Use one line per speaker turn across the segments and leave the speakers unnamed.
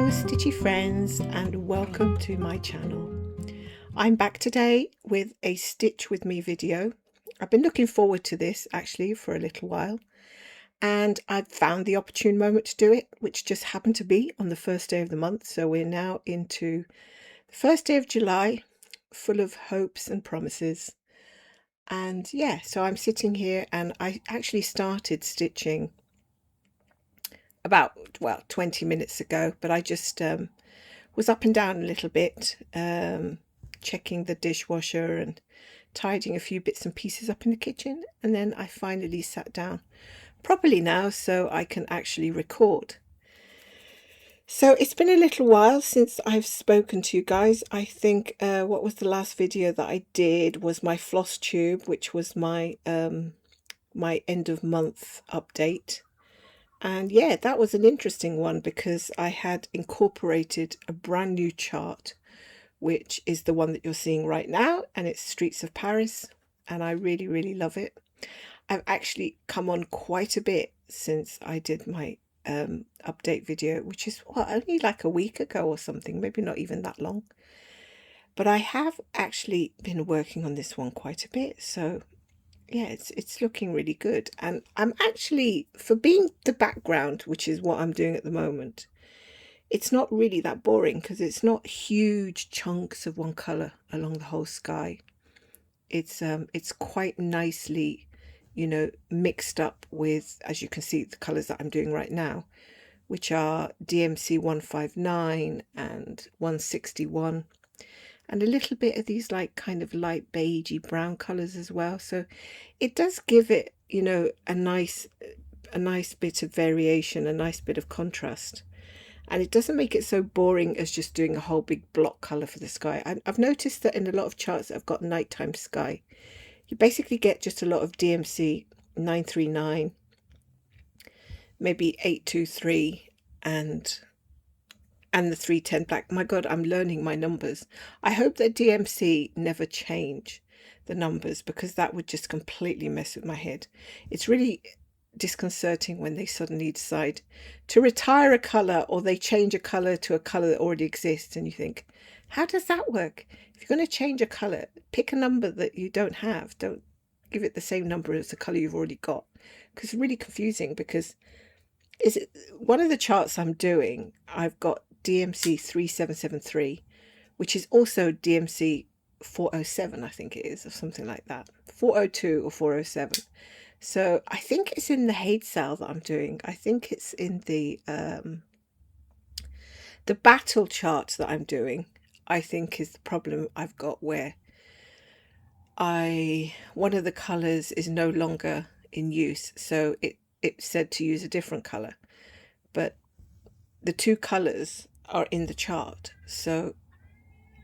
Hello Stitchy friends and welcome to my channel. I'm back today with a Stitch with me video. I've been looking forward to this actually for a little while, and I've found the opportune moment to do it, which just happened to be on the first day of the month. So we're now into the first day of July, full of hopes and promises. And yeah, so I'm sitting here and I actually started stitching about 20 minutes ago, but I just was up and down a little bit, checking the dishwasher and tidying a few bits and pieces up in the kitchen, and then I finally sat down properly now so I can actually record. So it's been a little while since I've spoken to you guys. I think what was the last video that I did was my floss tube, which was my my end of month update. And yeah, that was an interesting one because I had incorporated a brand new chart, which is the one that you're seeing right now, and it's Streets of Paris, and I really love it. I've actually come on quite a bit since I did my update video, which is only like a week ago or something, maybe not even that long. But I have actually been working on this one quite a bit, so yeah, it's looking really good. And I'm actually, for being the background, which is what I'm doing at the moment, it's not really that boring because it's not huge chunks of one color along the whole sky. It's quite nicely, mixed up with, as you can see, the colors that I'm doing right now, which are DMC 159 and 161. And a little bit of these like kind of light beigey brown colors as well. So it does give it, a nice bit of variation, a nice bit of contrast. And it doesn't make it so boring as just doing a whole big block color for the sky. I've noticed that in a lot of charts that have got nighttime sky, you basically get just a lot of DMC 939, maybe 823, and the 310 black. My God, I'm learning my numbers. I hope that DMC never change the numbers because that would just completely mess with my head. It's really disconcerting when they suddenly decide to retire a color, or they change a color to a color that already exists, and you think, how does that work? If you're going to change a color, pick a number that you don't have. Don't give it the same number as the color you've already got, because it's really confusing. Because is it one of the charts I'm doing, I've got DMC 3773, which is also DMC 407, I think it is, or something like that, 402 or 407. So I think it's in the HAED cell that I'm doing. I think it's in the battle chart that I'm doing, I think is the problem I've got, where one of the colors is no longer in use. So it said to use a different color, but the two colors are in the chart. So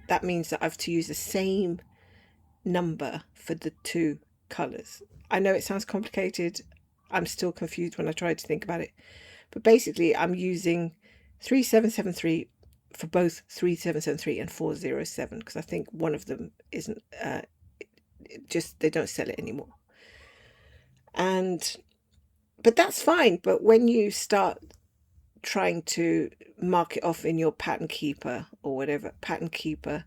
that means that I have to use the same number for the two colors. I know it sounds complicated. I'm still confused when I try to think about it. But basically, I'm using 3773 for both 3773 and 407 because I think one of them isn't, just they don't sell it anymore. But that's fine. But when you start trying to mark it off in your pattern keeper or whatever pattern keeper,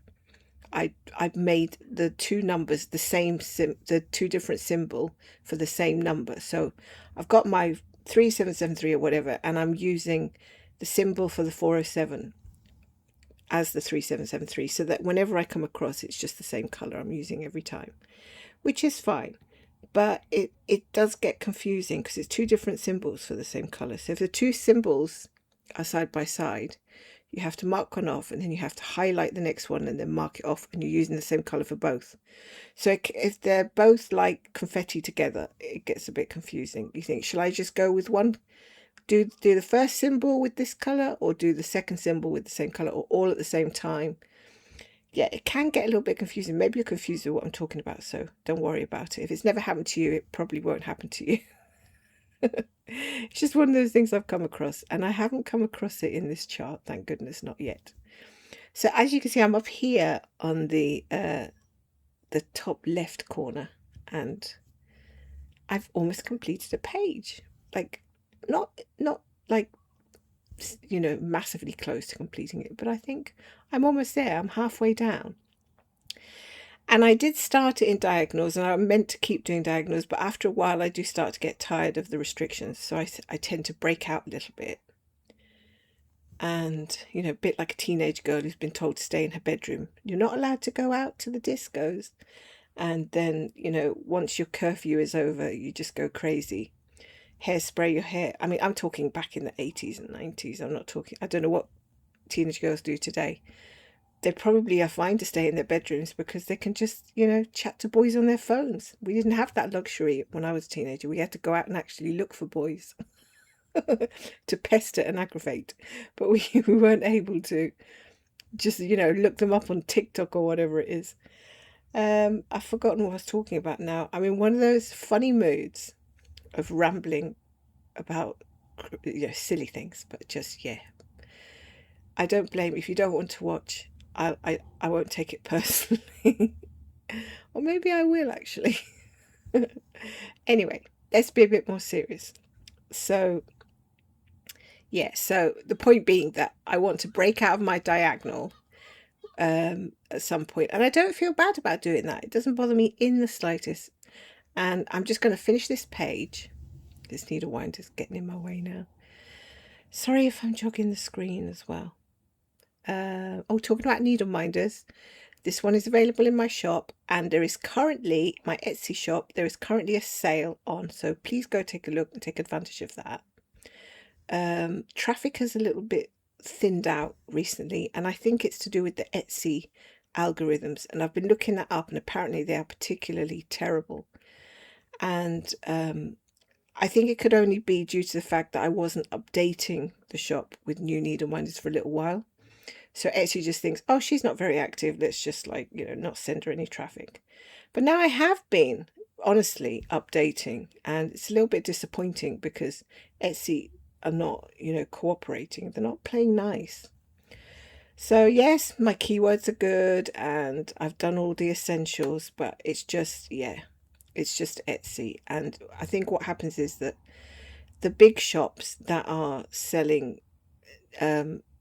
I've made the two numbers the same, the two different symbol for the same number. So I've got my 3773 or whatever, and I'm using the symbol for the 407 as the 3773, so that whenever I come across, it's just the same color I'm using every time, which is fine. But it does get confusing because it's two different symbols for the same color. So if the two symbols are side by side, you have to mark one off, and then you have to highlight the next one and then mark it off, and you're using the same color for both. So if they're both like confetti together, it gets a bit confusing. You think, shall I just go with one, do the first symbol with this color, or do the second symbol with the same color, or all at the same time? Yeah, it can get a little bit confusing. Maybe you're confused with what I'm talking about, so don't worry about it. If it's never happened to you, it probably won't happen to you. It's just one of those things I've come across, and I haven't come across it in this chart, thank goodness, not yet. So as you can see, I'm up here on the top left corner, and I've almost completed a page. Like not like you know, massively close to completing it, but I think I'm almost there. I'm halfway down. And I did start it in diagonals, and I meant to keep doing diagonals, but after a while I do start to get tired of the restrictions, so I tend to break out a little bit. And, you know, a bit like a teenage girl who's been told to stay in her bedroom. You're not allowed to go out to the discos. And then, you know, once your curfew is over, you just go crazy. Hairspray your hair. I mean, I'm talking back in the 80s and 90s. I'm not talking, I don't know what teenage girls do today. They probably are fine to stay in their bedrooms because they can just, you know, chat to boys on their phones. We didn't have that luxury when I was a teenager. We had to go out and actually look for boys to pester and aggravate. But we weren't able to just, you know, look them up on TikTok or whatever it is. I've forgotten what I was talking about now. I'm in one of those funny moods of rambling about, you know, silly things, but just, yeah. I don't blame if you don't want to watch. I won't take it personally. Or maybe I will, actually. Anyway, let's be a bit more serious. So, yeah, so the point being that I want to break out of my diagonal at some point. And I don't feel bad about doing that. It doesn't bother me in the slightest. And I'm just going to finish this page. This needle winder's getting in my way now. Sorry if I'm jogging the screen as well. Talking about Needleminders, this one is available in my shop, and there is currently, my Etsy shop, there is currently a sale on, so please go take a look and take advantage of that. Traffic has a little bit thinned out recently, and I think it's to do with the Etsy algorithms, and I've been looking that up, and apparently they are particularly terrible. And I think it could only be due to the fact that I wasn't updating the shop with new Needleminders for a little while. So Etsy just thinks, oh, she's not very active, let's just, like, you know, not send her any traffic. But now I have been honestly updating, and it's a little bit disappointing because Etsy are not, you know, cooperating. They're not playing nice. So yes, my keywords are good and I've done all the essentials, but it's just, yeah, it's just Etsy. And I think what happens is that the big shops that are selling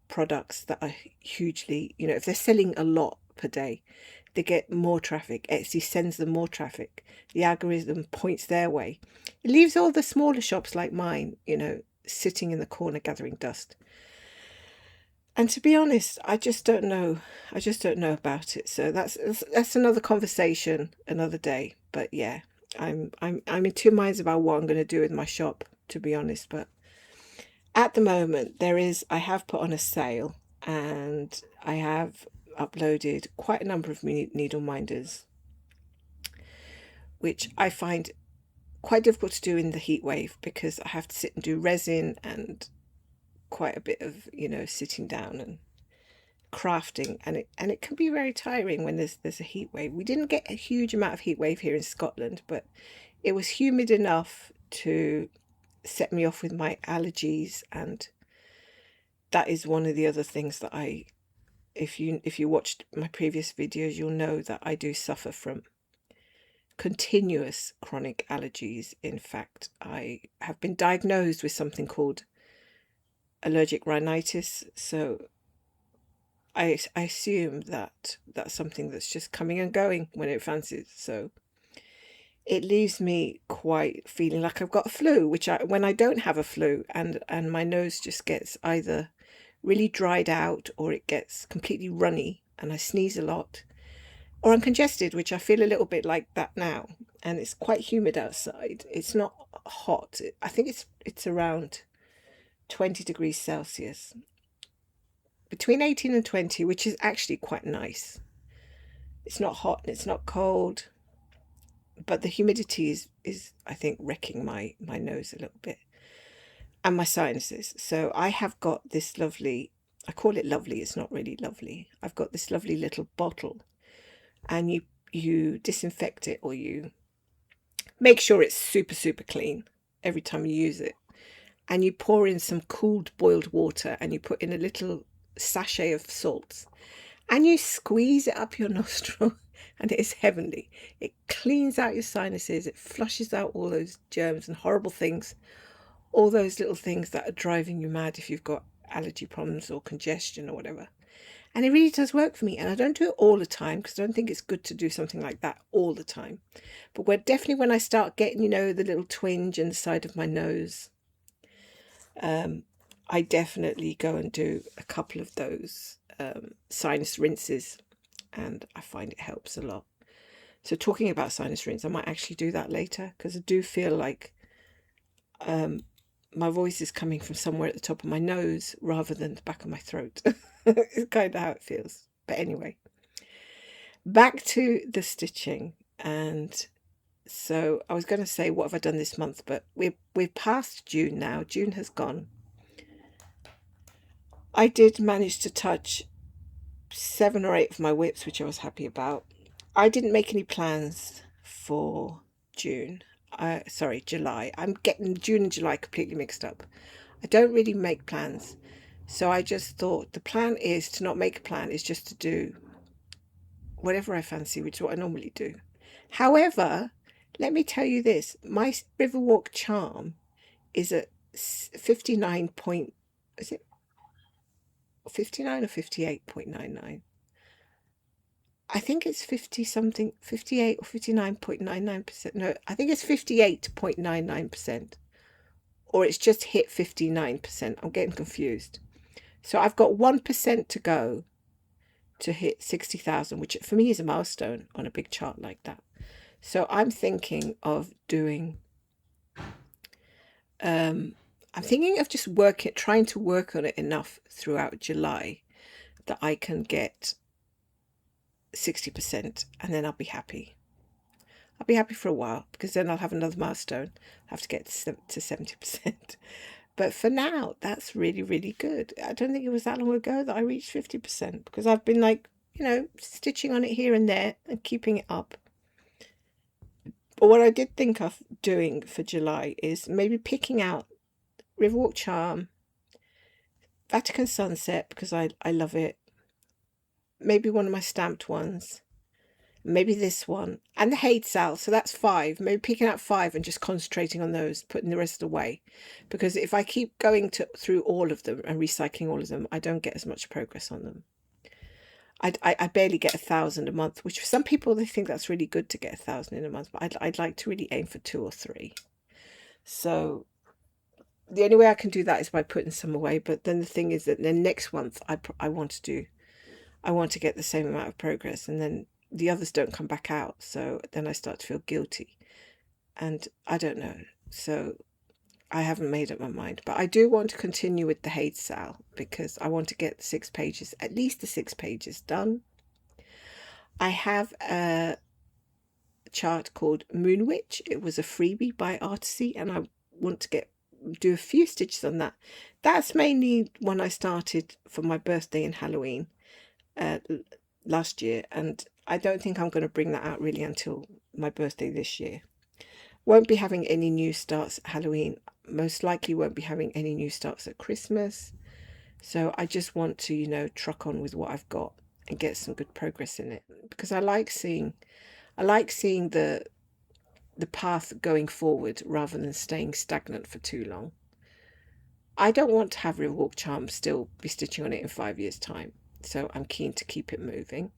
products that are hugely, you know, if they're selling a lot per day, they get more traffic. Etsy sends them more traffic. The algorithm points their way. It leaves all the smaller shops like mine, you know, sitting in the corner gathering dust. And to be honest, I just don't know. I just don't know about it. So that's another conversation another day. But yeah, I'm in two minds about what I'm going to do with my shop, to be honest. But at the moment, I have put on a sale, and I have uploaded quite a number of Needleminders, which I find quite difficult to do in the heat wave because I have to sit and do resin and quite a bit of, you know, sitting down and crafting, and it can be very tiring when there's a heat wave. We didn't get a huge amount of heat wave here in Scotland, but it was humid enough to set me off with my allergies, and that is one of the other things that if you watched my previous videos, you'll know that I do suffer from continuous chronic allergies. In fact, I have been diagnosed with something called allergic rhinitis, so I assume that that's something that's just coming and going when it fancies. So it leaves me quite feeling like I've got a flu, which when I don't have a flu and my nose just gets either really dried out or it gets completely runny and I sneeze a lot, or I'm congested, which I feel a little bit like that now. And it's quite humid outside. It's not hot. I think it's around 20 degrees Celsius, between 18 and 20, which is actually quite nice. It's not hot and it's not cold, but the humidity is I think wrecking my nose a little bit and my sinuses. So I have got this lovely, I call it lovely, it's not really lovely. I've got this lovely little bottle, and you disinfect it, or you make sure it's super clean every time you use it, and you pour in some cooled boiled water, and you put in a little sachet of salts, and you squeeze it up your nostril, and it is heavenly. It cleans out your sinuses, it flushes out all those germs and horrible things, all those little things that are driving you mad if you've got allergy problems or congestion or whatever. And it really does work for me. And I don't do it all the time because I don't think it's good to do something like that all the time. But definitely when I start getting, the little twinge in the side of my nose, I definitely go and do a couple of those sinus rinses, and I find it helps a lot. So talking about sinus rinse, I might actually do that later because I do feel like my voice is coming from somewhere at the top of my nose rather than the back of my throat. It's kind of how it feels. But anyway, back to the stitching. And so I was going to say, what have I done this month? But we're past June now. June has gone. I did manage to touch 7 or 8 of my whips, which I was happy about. I didn't make any plans for June. Sorry, July. I'm getting June and July completely mixed up. I don't really make plans. So I just thought the plan is to not make a plan, is just to do whatever I fancy, which is what I normally do. However, let me tell you this. My Riverwalk charm is at 59 point, is it 59 or 58.99? I think it's 50 something, 58 or 59.99%. No, I think it's 58.99%. Or it's just hit 59%. I'm getting confused. So I've got 1% to go to hit 60,000, which for me is a milestone on a big chart like that. So I'm thinking of doing, I'm thinking of just trying to work on it enough throughout July that I can get 60%, and then I'll be happy. I'll be happy for a while because then I'll have another milestone. I'll have to get to 70%. But for now, that's really, really good. I don't think it was that long ago that I reached 50% because I've been like, stitching on it here and there and keeping it up. But what I did think of doing for July is maybe picking out Riverwalk Charm, Vatican Sunset, because I love it. Maybe one of my stamped ones. Maybe this one. And the HAED Sal. So that's 5. Maybe picking out 5 and just concentrating on those, putting the rest away. Because if I keep going through all of them and recycling all of them, I don't get as much progress on them. I barely get 1,000 a month, which for some people, they think that's really good to get 1,000 in a month. But I'd like to really aim for 2 or 3. So the only way I can do that is by putting some away. But then the thing is that the next month I want to get the same amount of progress, and then the others don't come back out. So then I start to feel guilty, and I don't know. So I haven't made up my mind, but I do want to continue with the HAED Sal because I want to get the 6 pages, at least the 6 pages done. I have a chart called Moon Witch. It was a freebie by Artisy, and I want to do a few stitches on that. That's mainly one I started for my birthday and Halloween last year, and I don't think I'm going to bring that out really until my birthday this year. Won't be having any new starts at Halloween. Most likely won't be having any new starts at Christmas. So I just want to, truck on with what I've got and get some good progress in it, because I like seeing the path going forward rather than staying stagnant for too long. I don't want to have Riverwalk Charm still be stitching on it in 5 years' time. So I'm keen to keep it moving.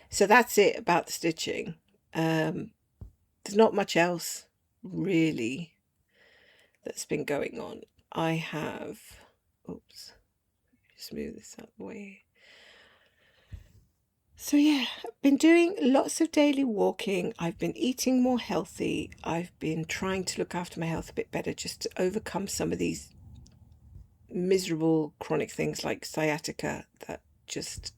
So that's it about the stitching. There's not much else really that's been going on. I have, just move this out of the way. So yeah, I've been doing lots of daily walking. I've been eating more healthy. I've been trying to look after my health a bit better just to overcome some of these miserable chronic things like sciatica that just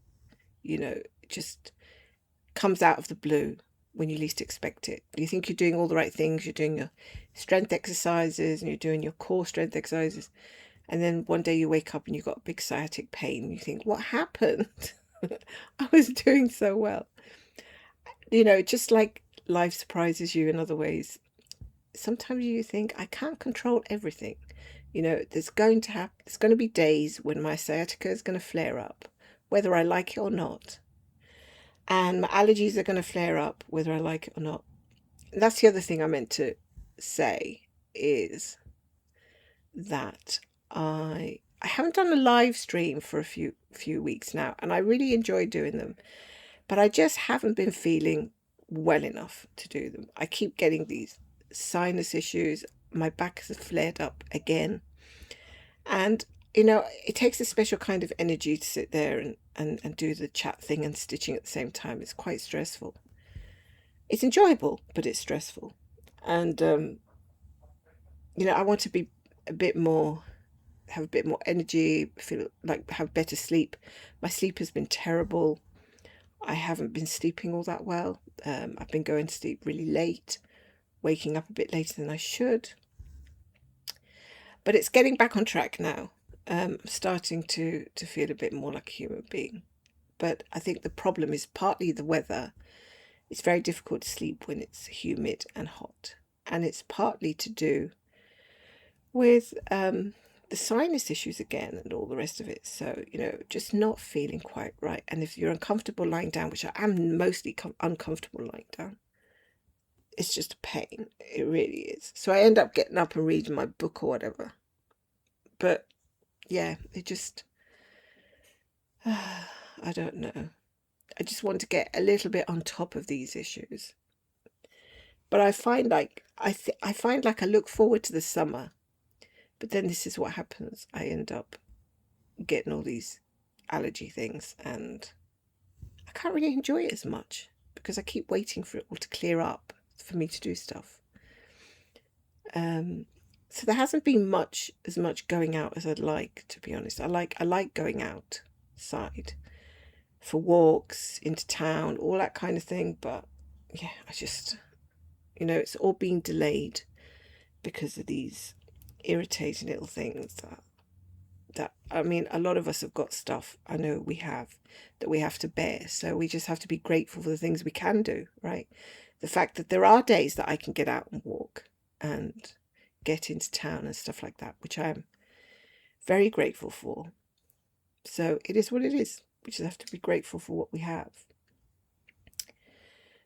comes out of the blue when you least expect it. You think you're doing all the right things, you're doing your strength exercises and you're doing your core strength exercises, and then one day you wake up and you've got a big sciatic pain and you think, what happened? I was doing so well. Just like life surprises you in other ways. Sometimes you think, I can't control everything. There's going to be days when my sciatica is going to flare up, whether I like it or not. And my allergies are going to flare up, whether I like it or not. And that's the other thing I meant to say, is that I haven't done a live stream for a few weeks now, and I really enjoy doing them, but I just haven't been feeling well enough to do them. I keep getting these sinus issues. My back has flared up again, and it takes a special kind of energy to sit there and do the chat thing and stitching at the same time. It's quite stressful. It's enjoyable, but it's stressful. And I want to be a bit more, have a bit more energy, feel like have better sleep. My sleep has been terrible. I haven't been sleeping all that well. I've been going to sleep really late, waking up a bit later than I should. But it's getting back on track now. I'm starting to feel a bit more like a human being. But I think the problem is partly the weather. It's very difficult to sleep when it's humid and hot. And it's partly to do with the sinus issues again and all the rest of it. So, just not feeling quite right. And if you're uncomfortable lying down, which I am mostly uncomfortable lying down, it's just a pain. It really is. So I end up getting up and reading my book or whatever. But yeah, it just, I don't know. I just want to get a little bit on top of these issues. But I find like I find like I look forward to the summer, but then this is what happens. I end up getting all these allergy things, and I can't really enjoy it as much because I keep waiting for it all to clear up for me to do stuff. So there hasn't been as much going out as I'd like, to be honest. I like going outside for walks, into town, all that kind of thing. But yeah, I just, it's all being delayed because of these irritating little things that I mean, a lot of us have got stuff, I know we have, that we have to bear. So we just have to be grateful for the things we can do, right? The fact that there are days that I can get out and walk and get into town and stuff like that, which I am very grateful for. So it is what it is. We just have to be grateful for what we have.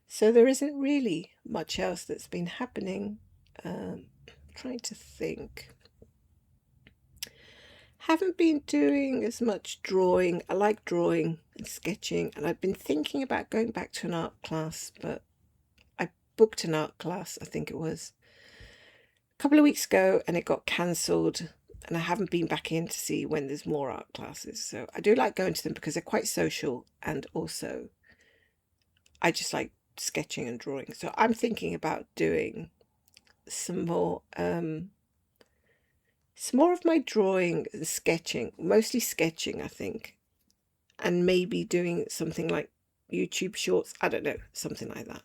So there isn't really much else that's been happening. Trying to think. Haven't been doing as much drawing. I like drawing and sketching, and I've been thinking about going back to an art class, but I booked an art class, I think it was a couple of weeks ago, and it got cancelled, and I haven't been back in to see when there's more art classes. So I do like going to them because they're quite social, and also I just like sketching and drawing. So I'm thinking about doing some more of my drawing and sketching, mostly sketching, I think, and maybe doing something like YouTube shorts. I don't know, something like that.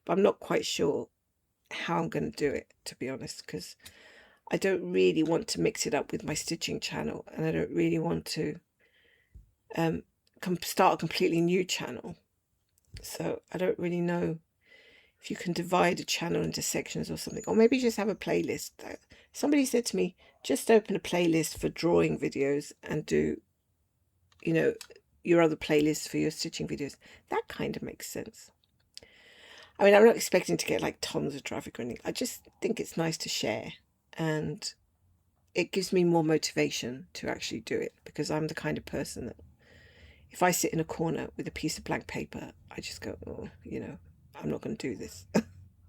But I'm not quite sure how I'm going to do it, to be honest, because I don't really want to mix it up with my stitching channel, and I don't really want to start a completely new channel. So I don't really know if you can divide a channel into sections or something, or maybe just have a playlist. Somebody said to me, just open a playlist for drawing videos and do, your other playlists for your stitching videos. That kind of makes sense. I mean, I'm not expecting to get like tons of traffic or anything. I just think it's nice to share, and it gives me more motivation to actually do it, because I'm the kind of person that if I sit in a corner with a piece of blank paper, I just go, oh, I'm not going to do this.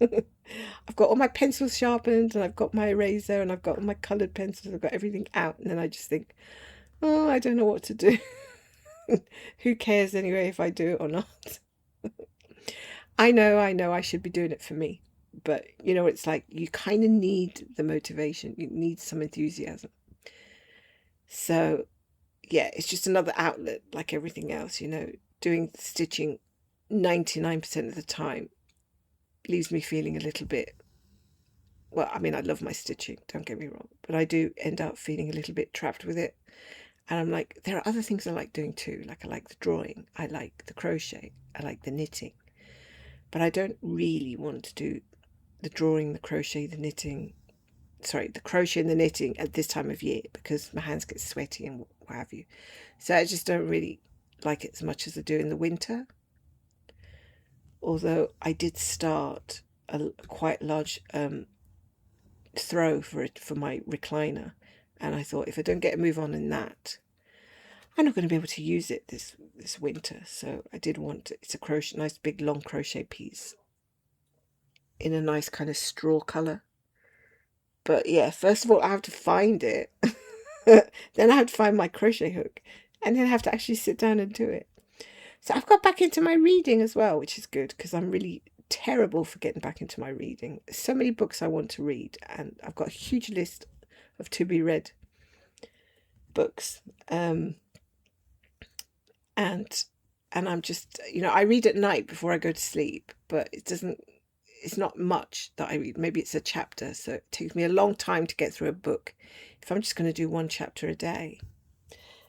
I've got all my pencils sharpened, and I've got my eraser, and I've got all my coloured pencils, I've got everything out, and then I just think, oh, I don't know what to do. Who cares anyway if I do it or not? I know I should be doing it for me, but it's like you kind of need the motivation, you need some enthusiasm. So yeah, it's just another outlet like everything else. Doing stitching 99% of the time leaves me feeling a little bit, well, I mean, I love my stitching, don't get me wrong, but I do end up feeling a little bit trapped with it. And I'm like, there are other things I like doing too. Like I like the drawing, I like the crochet, I like the knitting, but I don't really want to do the drawing, the crochet, the knitting, the crochet and the knitting at this time of year, because my hands get sweaty and what have you. So I just don't really like it as much as I do in the winter. Although I did start a quite large throw for my recliner,
And I thought, if I don't get a move on in that, I'm not going to be able to use it this winter. So I did want, it's a crochet, nice big long crochet piece in a nice kind of straw colour. But yeah, first of all, I have to find it. Then I have to find my crochet hook, and then I have to actually sit down and do it. So I've got back into my reading as well, which is good because I'm really terrible for getting back into my reading. So many books I want to read, and I've got a huge list of to be read books. And I'm just, I read at night before I go to sleep, but it's not much that I read. Maybe it's a chapter, so it takes me a long time to get through a book if I'm just going to do one chapter a day.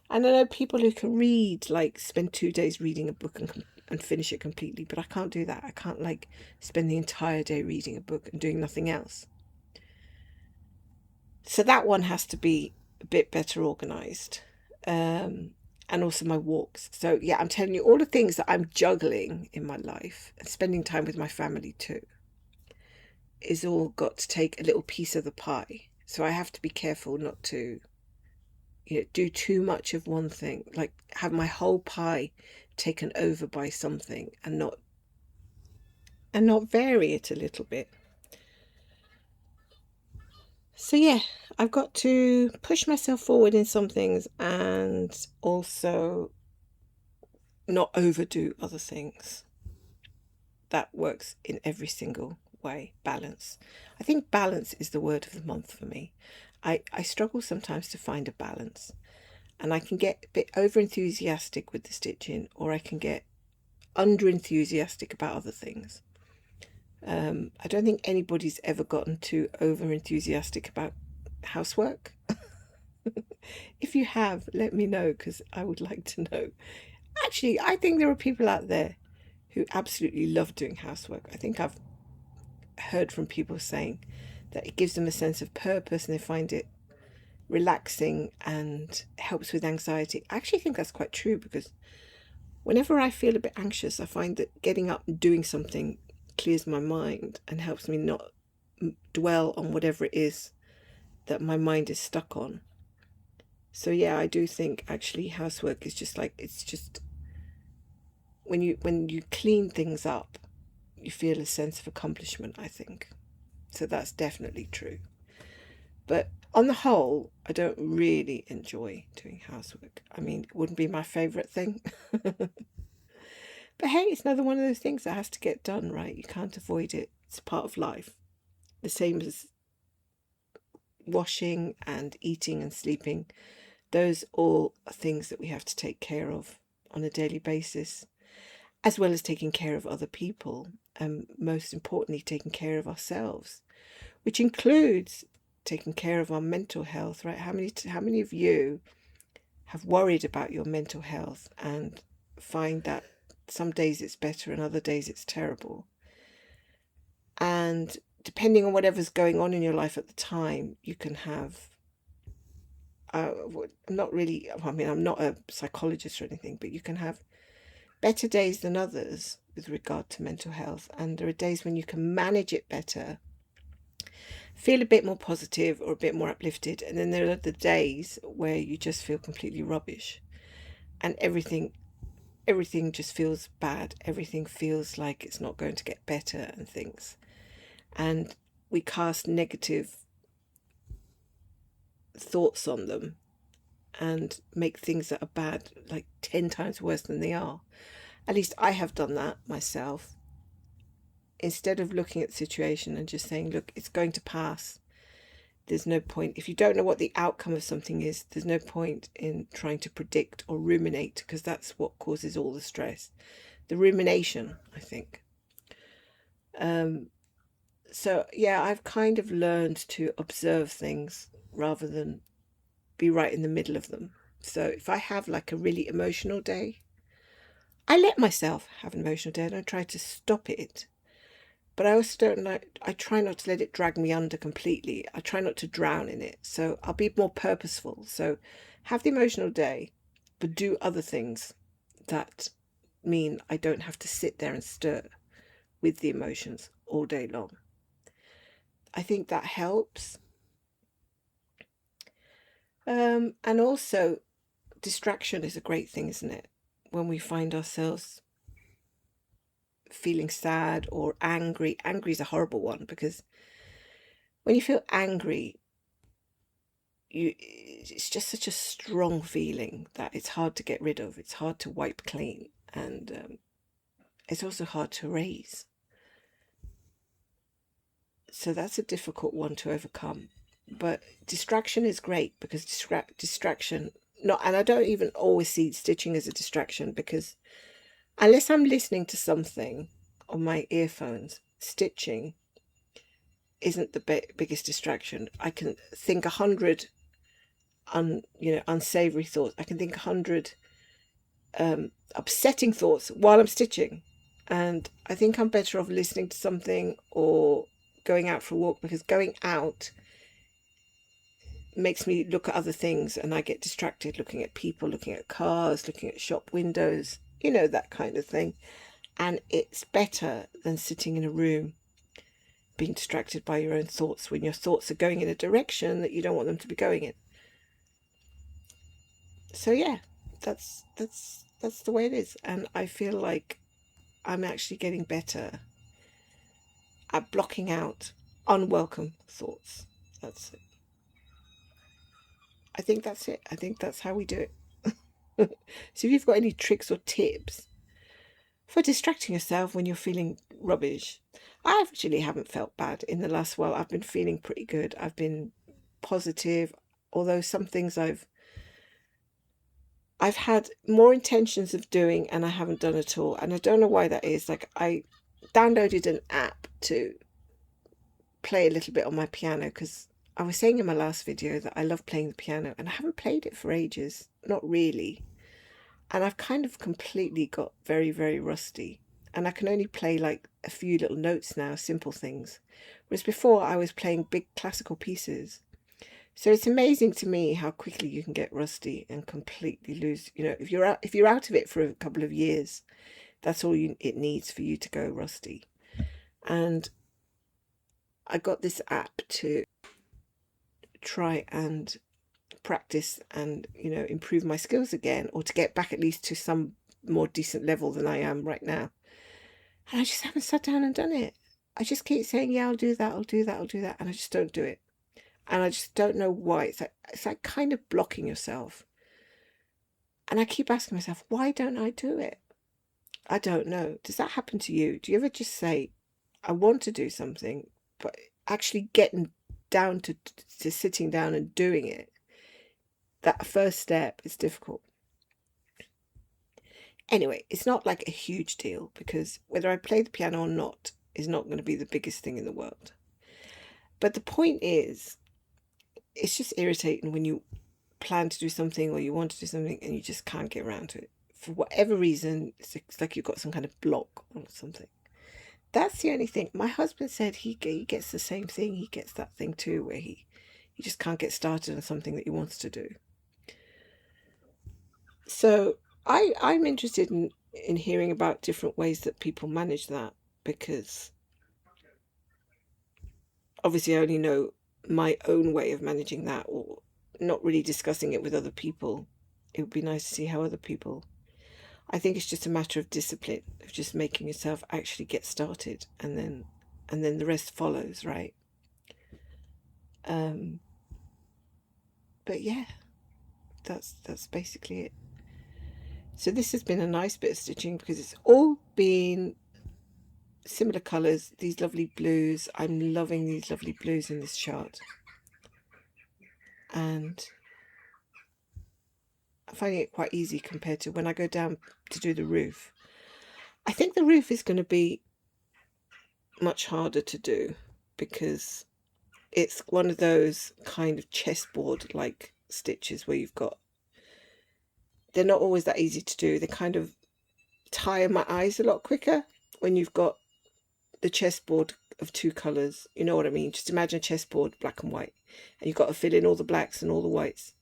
And I know people who can read, like spend 2 days reading a book and finish it completely, but I can't do that. I can't like spend the entire day reading a book and doing nothing else. So that one has to be a bit better organized. And also my walks. So yeah, I'm telling you all the things that I'm juggling in my life, and spending time with my family too, is all got to take a little piece of the pie. So I have to be careful not to do too much of one thing, like have my whole pie taken over by something, and not vary it a little bit. So yeah, I've got to push myself forward in some things and also not overdo other things. That works in every single way. Balance. I think balance is the word of the month for me. I struggle sometimes to find a balance, and I can get a bit over enthusiastic with the stitching, or I can get under enthusiastic about other things. I don't think anybody's ever gotten too over enthusiastic about housework. If you have, let me know, because I would like to know. Actually, I think there are people out there who absolutely love doing housework. I think I've heard from people saying that it gives them a sense of purpose and they find it relaxing and helps with anxiety. I actually think that's quite true, because whenever I feel a bit anxious, I find that getting up and doing something clears my mind and helps me not dwell on whatever it is that my mind is stuck on. So yeah, I do think actually housework is just like, it's just when you clean things up, you feel a sense of accomplishment, I think. So that's definitely true. But on the whole, I don't really enjoy doing housework. I mean, it wouldn't be my favourite thing. But hey, it's another one of those things that has to get done, right? You can't avoid it. It's part of life. The same as washing and eating and sleeping. Those all are things that we have to take care of on a daily basis, as well as taking care of other people, and most importantly, taking care of ourselves, which includes taking care of our mental health, right? How many of you have worried about your mental health and find that some days it's better and other days it's terrible? And depending on whatever's going on in your life at the time, you can have I'm not really, I mean, I'm not a psychologist or anything, but you can have better days than others with regard to mental health. And there are days when you can manage it better, feel a bit more positive or a bit more uplifted. And then there are the days where you just feel completely rubbish and everything just feels bad. Everything feels like it's not going to get better and things. And we cast negative thoughts on them and make things that are bad like 10 times worse than they are. At least I have done that myself. Instead of looking at the situation and just saying, look, it's going to pass. There's no point. If you don't know what the outcome of something is, there's no point in trying to predict or ruminate, because that's what causes all the stress. The rumination, I think. So yeah, I've kind of learned to observe things rather than be right in the middle of them. So if I have like a really emotional day, I let myself have an emotional day and I try to stop it. But I also don't like, I try not to let it drag me under completely. I try not to drown in it. So I'll be more purposeful. So have the emotional day, but do other things that mean I don't have to sit there and stir with the emotions all day long. I think that helps. And also, distraction is a great thing, isn't it? When we find ourselves feeling sad or angry. Angry is a horrible one because when you feel angry, it's just such a strong feeling that it's hard to get rid of. It's hard to wipe clean, and it's also hard to erase. So that's a difficult one to overcome. But distraction is great because distraction, not, and I don't even always see stitching as a distraction, because unless I'm listening to something on my earphones, stitching isn't the biggest distraction. I can think 100 unsavory thoughts. I can think 100 upsetting thoughts while I'm stitching, and I think I'm better off listening to something or going out for a walk, because going out makes me look at other things and I get distracted looking at people, looking at cars, looking at shop windows, that kind of thing. And it's better than sitting in a room being distracted by your own thoughts when your thoughts are going in a direction that you don't want them to be going in. So yeah, that's the way it is. And I feel like I'm actually getting better at blocking out unwelcome thoughts. That's it. I think that's it. I think that's how we do it. So if you've got any tricks or tips for distracting yourself when you're feeling rubbish, I actually haven't felt bad in the last while. I've been feeling pretty good. I've been positive, although some things I've had more intentions of doing and I haven't done at all. And I don't know why that is. Like, I downloaded an app to play a little bit on my piano, because I was saying in my last video that I love playing the piano and I haven't played it for ages. Not really. And I've kind of completely got very, very rusty. And I can only play like a few little notes now, simple things. Whereas before I was playing big classical pieces. So it's amazing to me how quickly you can get rusty and completely lose. If you're out of it for a couple of years, that's all it needs for you to go rusty. And I got this app to try and practice and improve my skills again, or to get back at least to some more decent level than I am right now. And I just haven't sat down and done it. I just keep saying, yeah, I'll do that, I'll do that, I'll do that, and I just don't do it. And I just don't know why. It's like kind of blocking yourself. And I keep asking myself, why don't I do it? I don't know. Does that happen to you? Do you ever just say, I want to do something, but actually getting down to sitting down and doing it, that first step is difficult. Anyway, it's not like a huge deal, because whether I play the piano or not is not going to be the biggest thing in the world. But the point is, it's just irritating when you plan to do something or you want to do something and you just can't get around to it. For whatever reason, it's like you've got some kind of block or something. That's the only thing. My husband said he gets the same thing. He gets that thing too, where he just can't get started on something that he wants to do. So I'm interested in hearing about different ways that people manage that, because obviously I only know my own way of managing that, or not really discussing it with other people. It would be nice to see how other people. I think it's just a matter of discipline, of just making yourself actually get started, and then the rest follows, right? But yeah, that's basically it. So this has been a nice bit of stitching, because it's all been similar colours, these lovely blues. I'm loving these lovely blues in this chart, and I'm finding it quite easy compared to when I go down to do the roof. I think the roof is going to be much harder to do, because it's one of those kind of chessboard like stitches where they're not always that easy to do. They kind of tire my eyes a lot quicker when you've got the chessboard of two colours. You know what I mean? Just imagine a chessboard, black and white, and you've got to fill in all the blacks and all the whites.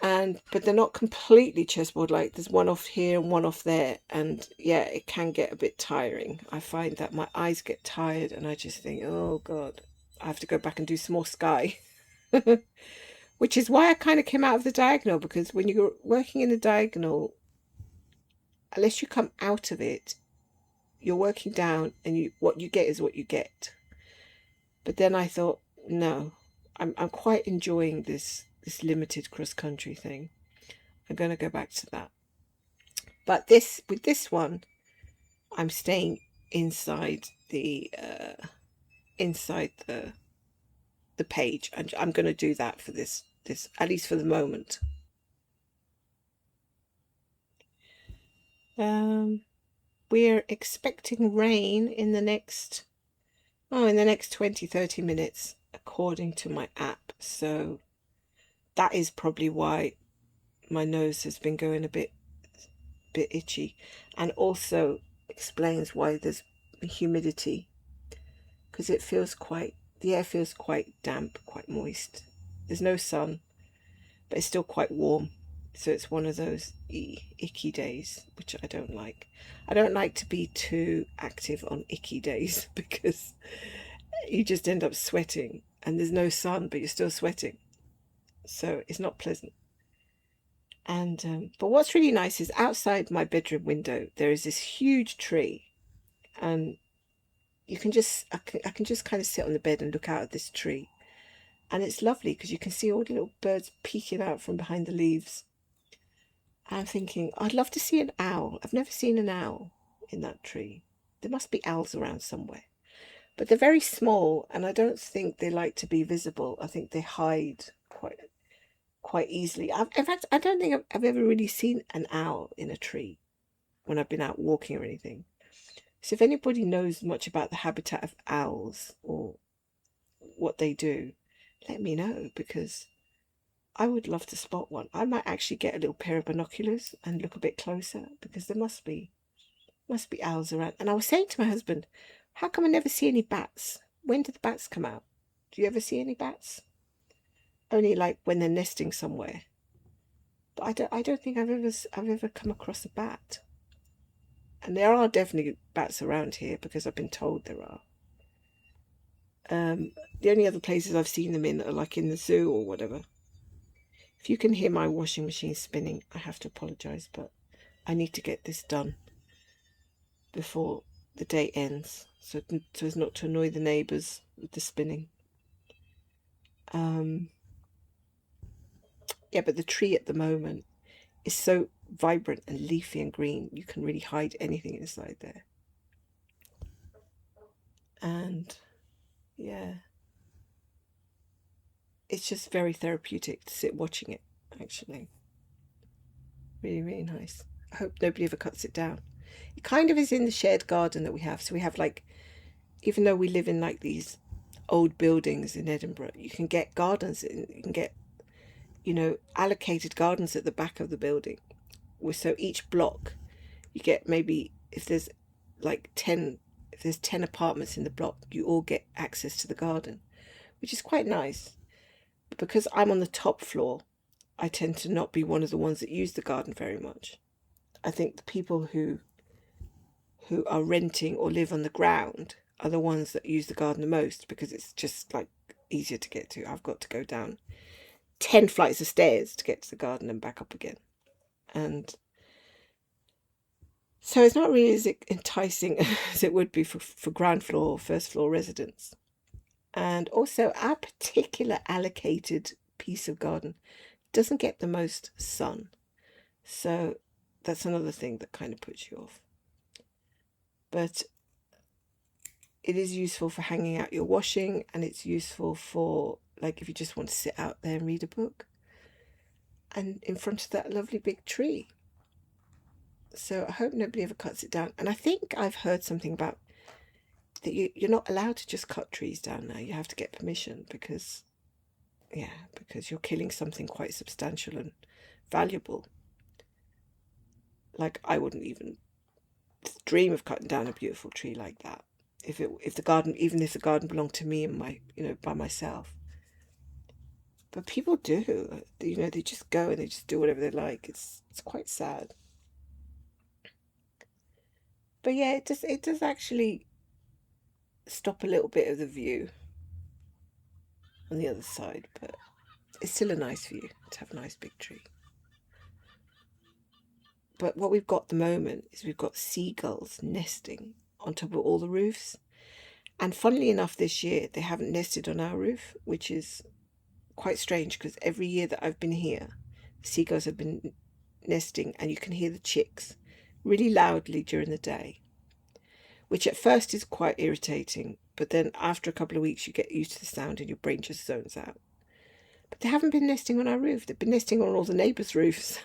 But they're not completely chessboard like. There's one off here and one off there, and yeah, it can get a bit tiring. I find that my eyes get tired and I just think, oh god, I have to go back and do some more sky. which is why I kind of came out of the diagonal, because when you're working in the diagonal, unless you come out of it, you're working down, and what you get is what you get. But then I thought, no, I'm quite enjoying this limited cross country thing. I'm going to go back to that. But with this one, I'm staying inside the page, and I'm going to do that for this at least for the moment. We're expecting rain in the next 20-30 minutes, according to my app. So that is probably why my nose has been going a bit itchy, and also explains why there's humidity, because the air feels quite damp, quite moist. There's no sun, but it's still quite warm. So it's one of those icky days, which I don't like. I don't like to be too active on icky days because you just end up sweating, and there's no sun, but you're still sweating. So it's not pleasant. And but what's really nice is outside my bedroom window, there is this huge tree, and I can just kind of sit on the bed and look out at this tree. And it's lovely because you can see all the little birds peeking out from behind the leaves. I'm thinking, I'd love to see an owl. I've never seen an owl in that tree. There must be owls around somewhere. But they're very small, and I don't think they like to be visible. I think they hide quite easily. In fact, I don't think I've ever really seen an owl in a tree when I've been out walking or anything. So if anybody knows much about the habitat of owls or what they do, let me know, because I would love to spot one. I might actually get a little pair of binoculars and look a bit closer, because there must be owls around. And I was saying to my husband, how come I never see any bats? When do the bats come out? Do you ever see any bats? Only like when they're nesting somewhere. But I don't think I've ever come across a bat. And there are definitely bats around here, because I've been told there are. The only other places I've seen them in are like in the zoo or whatever. If you can hear my washing machine spinning, I have to apologise, but I need to get this done before the day ends, so as not to annoy the neighbours with the spinning. Yeah, but the tree at the moment is so vibrant and leafy and green, you can really hide anything inside there. And yeah, it's just very therapeutic to sit watching it, actually. Really, really nice. I hope nobody ever cuts it down. It kind of is in the shared garden that we have. So we have, like, even though we live in like these old buildings in Edinburgh, you can get gardens, you can get, allocated gardens at the back of the building. So each block, you get, maybe if there's 10 apartments in the block, you all get access to the garden, which is quite nice. But because I'm on the top floor, I tend to not be one of the ones that use the garden very much. I think the people who are renting or live on the ground are the ones that use the garden the most, because it's just like easier to get to. I've got to go down 10 flights of stairs to get to the garden and back up again. And so it's not really as enticing as it would be for ground floor or first floor residents. And also, our particular allocated piece of garden doesn't get the most sun. So that's another thing that kind of puts you off. But it is useful for hanging out your washing, and it's useful for, like, if you just want to sit out there and read a book, and in front of that lovely big tree. So I hope nobody ever cuts it down. And I think I've heard something about that you're not allowed to just cut trees down now. You have to get permission, because you're killing something quite substantial and valuable. Like, I wouldn't even dream of cutting down a beautiful tree like that if the garden belonged to me and by myself. But people do, they just go and they just do whatever they like. It's quite sad. But yeah, it does actually stop a little bit of the view on the other side. But
it's still a nice view to have a nice big tree. But what we've got at the moment is we've got seagulls nesting on top of all the roofs. And funnily enough, this year they haven't nested on our roof, which is quite strange because every year that I've been here, the seagulls have been nesting and you can hear the chicks really loudly during the day, which at first is quite irritating, but then after a couple of weeks you get used to the sound and your brain just zones out. But they haven't been nesting on our roof. They've been nesting on all the neighbours' roofs.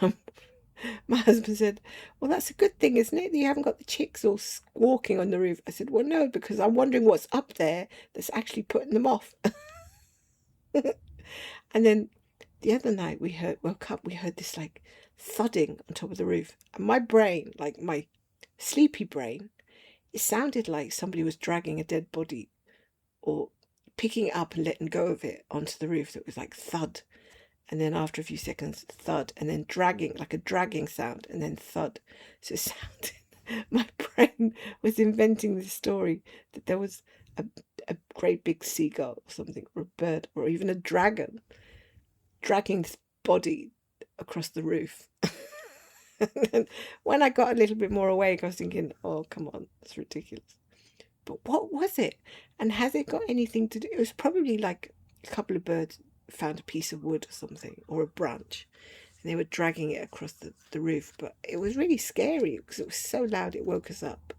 My husband said, well, that's a good thing, isn't it? That you haven't got the chicks all squawking on the roof. I said, well, no, because I'm wondering what's up there that's actually putting them off. And then the other night we woke up, we heard this like thudding on top of the roof. And my brain, like my sleepy brain, it sounded like somebody was dragging a dead body or picking it up and letting go of it onto the roof. That was like thud. And then after a few seconds, thud, and then dragging, like a dragging sound, and then thud. So it sounded, my brain was inventing this story that there was a great big seagull or something, or a bird, or even a dragon dragging this body across the roof. And then when I got a little bit more awake, I was thinking, oh, come on, that's ridiculous. But what was it? And has it got anything to do? It was probably like a couple of birds found a piece of wood or something, or a branch, and they were dragging it across the roof. But it was really scary because it was so loud it woke us up.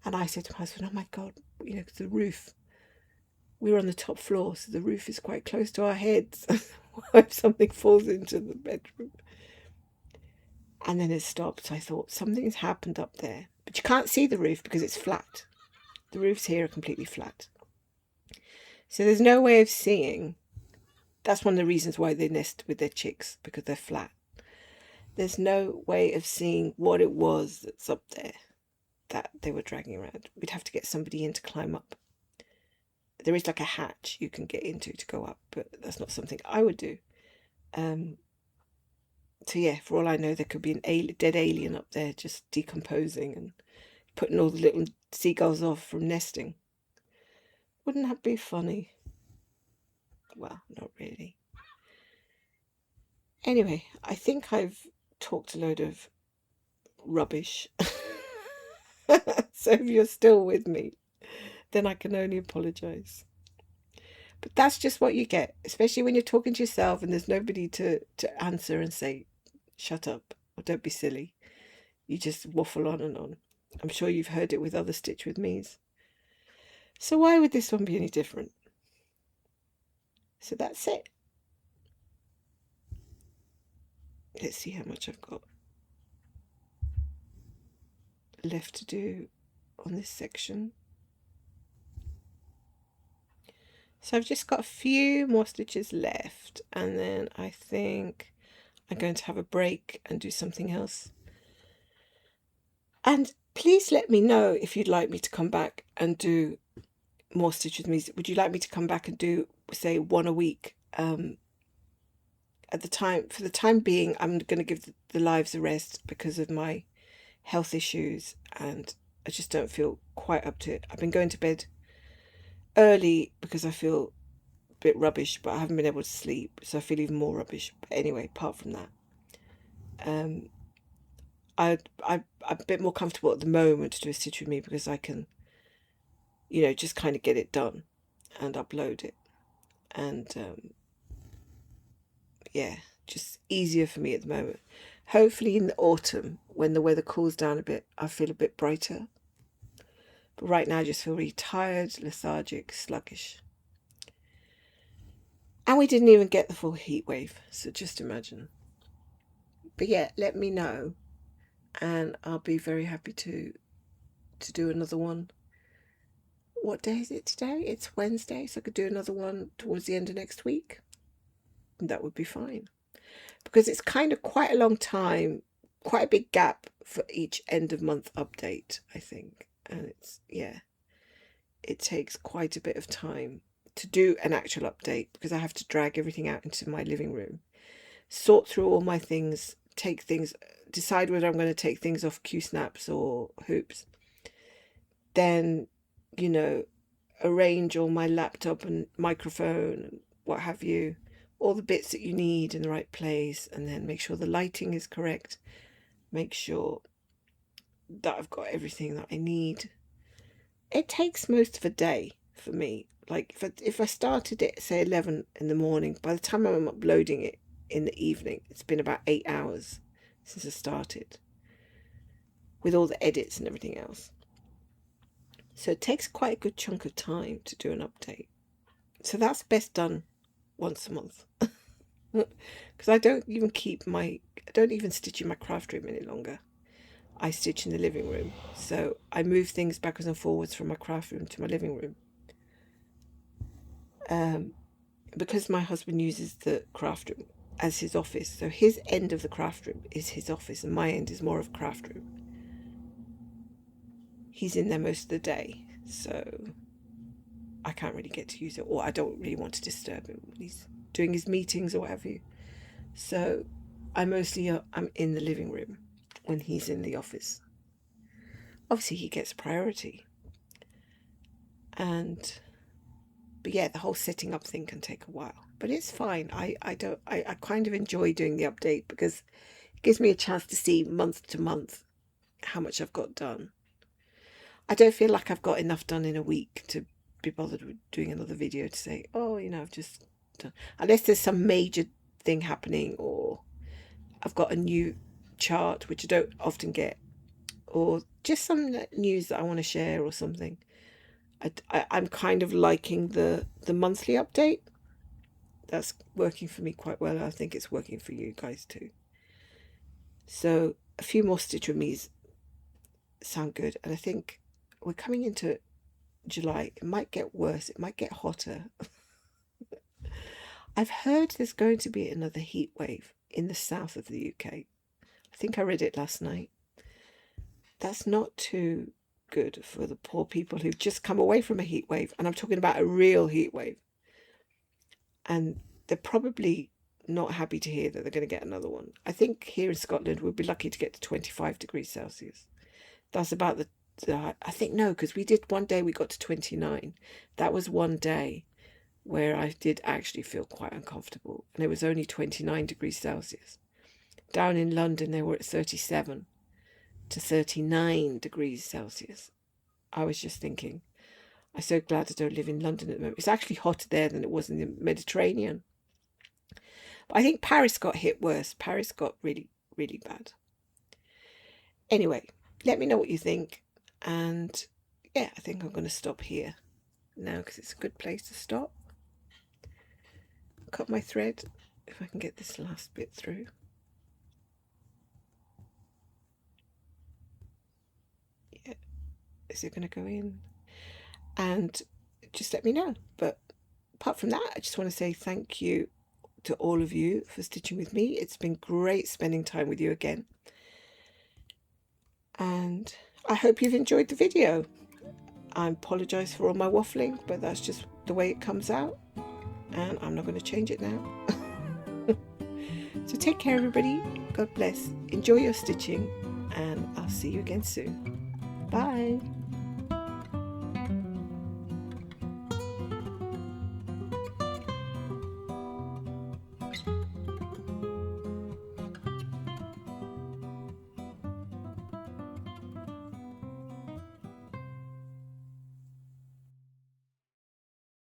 And I said to my husband, oh my God, you know, the roof, we were on the top floor, so the roof is quite close to our heads. If something falls into the bedroom. And then it stopped. So I thought something's happened up there, but you can't see the roof because it's flat. The roofs here are completely flat, so there's no way of seeing. That's one of the reasons why they nest with their chicks, because they're flat. There's no way of seeing what it was that's up there that they were dragging around. We'd have to get somebody in to climb up. There is like a hatch you can get into to go up, but that's not something I would do. So yeah, for all I know, there could be an dead alien up there just decomposing and putting all the little seagulls off from nesting. Wouldn't that be funny? Well, not really. Anyway, I think I've talked a load of rubbish. So if you're still with me, then I can only apologise. But that's just what you get, especially when you're talking to yourself and there's nobody to answer and say, shut up, or don't be silly. You just waffle on and on. I'm sure you've heard it with other Stitch With Me's. So why would this one be any different? So that's it. Let's see how much I've got left to do on this section. So I've just got a few more stitches left, and then I think I'm going to have a break and do something else. And please let me know if you'd like me to come back and do more Stitch With Me. Would you like me to come back and do, say, one a week? For the time being, I'm going to give the lives a rest because of my health issues, and I just don't feel quite up to it. I've been going to bed early because I feel a bit rubbish, but I haven't been able to sleep, so I feel even more rubbish. But anyway, apart from that, I'm a bit more comfortable at the moment to do a Stitch With Me because I can, you know, just kind of get it done and upload it, and yeah, just easier for me at the moment. Hopefully in the autumn, when the weather cools down a bit, I feel a bit brighter. But right now I just feel really tired, lethargic, sluggish. And we didn't even get the full heat wave, so just imagine. But yeah, let me know, and I'll be very happy to do another one. What day is it today? It's Wednesday, so I could do another one towards the end of next week. That would be fine. Because it's kind of quite a long time, quite a big gap for each end of month update, I think. And it's, yeah, it takes quite a bit of time to do an actual update because I have to drag everything out into my living room, sort through all my things, take things, decide whether I'm going to take things off Q-snaps or hoops. Then, you know, arrange all my laptop and microphone and what have you, all the bits that you need in the right place, and then make sure the lighting is correct, make sure that I've got everything that I need. It takes most of a day for me. Like if I started it, say 11 in the morning, by the time I'm uploading it in the evening, it's been about 8 hours since I started, with all the edits and everything else. So it takes quite a good chunk of time to do an update. So that's best done once a month. Because I don't even stitch in my craft room any longer. I stitch in the living room. So I move things backwards and forwards from my craft room to my living room. Because my husband uses the craft room as his office, so his end of the craft room is his office and my end is more of a craft room. He's in there most of the day, so I can't really get to use it, or I don't really want to disturb him when he's doing his meetings or what have you. So I'm in the living room when he's in the office. Obviously he gets priority. But yeah, the whole setting up thing can take a while, but it's fine. I kind of enjoy doing the update because it gives me a chance to see month to month how much I've got done. I don't feel like I've got enough done in a week to be bothered with doing another video to say, oh, I've just done, unless there's some major thing happening, or I've got a new chart, which I don't often get, or just some news that I want to share or something. I'm kind of liking the monthly update. That's working for me quite well. I think it's working for you guys too. So a few more Stitch With Me's sound good. And I think we're coming into July. It might get worse. It might get hotter. I've heard there's going to be another heat wave in the south of the UK. I think I read it last night. That's not too good for the poor people who've just come away from a heat wave, and I'm talking about a real heat wave, and they're probably not happy to hear that they're going to get another one. I think here in Scotland we'll be lucky to get to 25 degrees Celsius. That's about I think, no, because we did one day we got to 29. That was one day where I did actually feel quite uncomfortable, and it was only 29 degrees Celsius. Down in London they were at 37 to 39 degrees Celsius. I was just thinking, I'm so glad I don't live in London at the moment. It's actually hotter there than it was in the Mediterranean. But I think Paris got hit worse. Paris got really, really bad. Anyway, let me know what you think. And yeah, I think I'm going to stop here now because it's a good place to stop. Cut my thread if I can get this last bit through. Yeah, is it going to go in? And just let me know. But apart from that, I just want to say thank you to all of you for stitching with me. It's been great spending time with you again. And I hope you've enjoyed the video. I apologise for all my waffling, but that's just the way it comes out. And I'm not going to change it now. So take care, everybody. God bless. Enjoy your stitching. And I'll see you again soon. Bye.